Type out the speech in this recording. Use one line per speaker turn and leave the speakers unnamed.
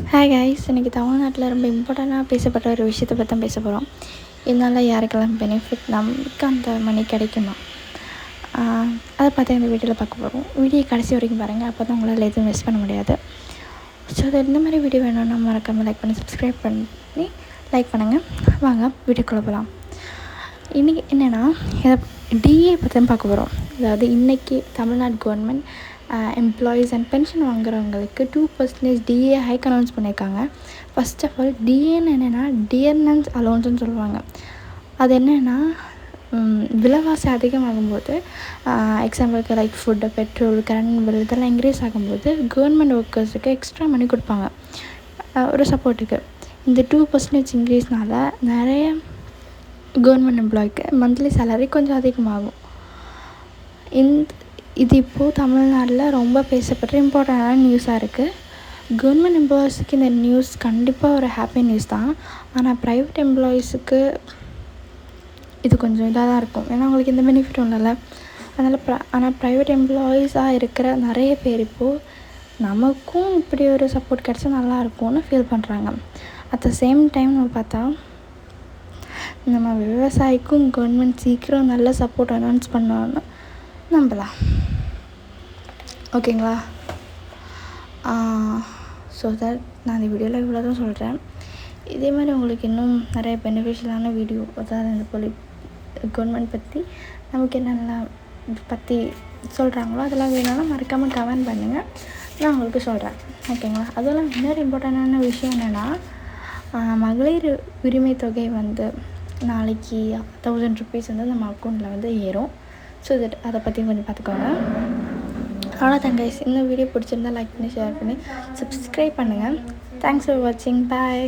Hi guys, இன்றைக்கி தமிழ்நாட்டில் ரொம்ப இம்பார்ட்டண்ட்டாக பேசப்பட்ட ஒரு விஷயத்தை பற்றி தான் பேச போகிறோம். இதனால் யாருக்கெல்லாம் பெனிஃபிட், நமக்கு அந்த மணி கிடைக்குமா, அதை பார்த்து இந்த வீடியோவில் பார்க்க போகிறோம். வீடியோ கடைசி வரைக்கும் பாருங்கள், அப்போ தான் உங்களால் எதுவும் மிஸ் பண்ண முடியாது. ஸோ அது இந்த மாதிரி வீடியோ வேணும்னா மறக்காமல் லைக் பண்ணி சப்ஸ்கிரைப் பண்ணி லைக் பண்ணுங்கள். வாங்க வீடியோக்குள்ளே போகலாம். இன்றைக்கி என்னென்னா, இதை டிஏ பற்றி தான் பார்க்க போகிறோம். அதாவது இன்றைக்கி Tamil Nadu government employees and pension வாங்குறவங்களுக்கு 2% டிஏ ஹைக் அனௌன்ஸ் பண்ணியிருக்காங்க. ஃபர்ஸ்ட் ஆஃப் ஆல் டிஏன்னு என்னென்னா டியர்னன்ஸ் அலோன்ஸ்னு சொல்லுவாங்க. அது என்னென்னா விலைவாசி அதிகமாகும்போது, எக்ஸாம்பிளுக்கு like food, petrol, current bill இதெல்லாம் இன்க்ரீஸ் ஆகும்போது கவர்மெண்ட் ஒர்க்கர்ஸுக்கு எக்ஸ்ட்ரா மணி கொடுப்பாங்க ஒரு சப்போர்ட்டுக்கு. இந்த 2% இன்க்ரீஸ்னால் நிறைய கவர்மெண்ட் எம்ப்ளாய்க்கு மந்த்லி சேலரி கொஞ்சம் அதிகமாகும். இது இப்போது தமிழ்நாட்டில் ரொம்ப பேசப்பட்ட இம்பார்ட்டண்டான நியூஸாக இருக்குது. கவர்மெண்ட் எம்ப்ளாயீஸுக்கு இந்த நியூஸ் கண்டிப்பாக ஒரு ஹாப்பி நியூஸ் தான். ஆனால் ப்ரைவேட் எம்ப்ளாயீஸுக்கு இது கொஞ்சம் இதாக தான் இருக்கும். ஏன்னா அவங்களுக்கு எந்த பெனிஃபிட்டும் இல்லைல்ல. அதனால் ஆனால் ப்ரைவேட் எம்ப்ளாயீஸாக இருக்கிற நிறைய பேர் இப்போது நமக்கும் இப்படி ஒரு சப்போர்ட் கிடச்சா நல்லாயிருக்கும்னு ஃபீல் பண்ணுறாங்க. அட் த சேம் டைம் நம்ம பார்த்தா நம்ம விவசாயிக்கும் கவர்மெண்ட் சீக்கிரம் நல்ல சப்போர்ட் அனௌன்ஸ் பண்ணோன்னு நம்பலாம். ஓகேங்களா? ஸோ தட் நான் இந்த வீடியோவில் இவ்வளோ தான் சொல்கிறேன். இதே மாதிரி உங்களுக்கு இன்னும் நிறைய பெனிஃபிஷியலான வீடியோ, அதாவது இந்த கவர்மெண்ட் பற்றி நமக்கு என்னென்னலாம் பற்றி சொல்கிறாங்களோ அதெல்லாம் வேணும்னா மறக்காமல் கமெண்ட் பண்ணுங்கள், நான் உங்களுக்கு சொல்கிறேன். ஓகேங்களா? அதெல்லாம் இன்னொரு இம்பார்ட்டண்டான விஷயம் என்னென்னா, மகளிர் உரிமை தொகை நாளைக்கு 1000 ருபீஸ் நம்ம அக்கௌண்ட்டில் ஏறும். ஸோ அதை பற்றி கொஞ்சம் பார்த்துக்கோங்க. அவ்வளோதான் கைஸ். இந்த வீடியோ பிடிச்சிருந்தா லைக் பண்ணி ஷேர் பண்ணி சப்ஸ்கிரைப் பண்ணுங்கள். தேங்க்ஸ் ஃபார் வாட்சிங். பாய்.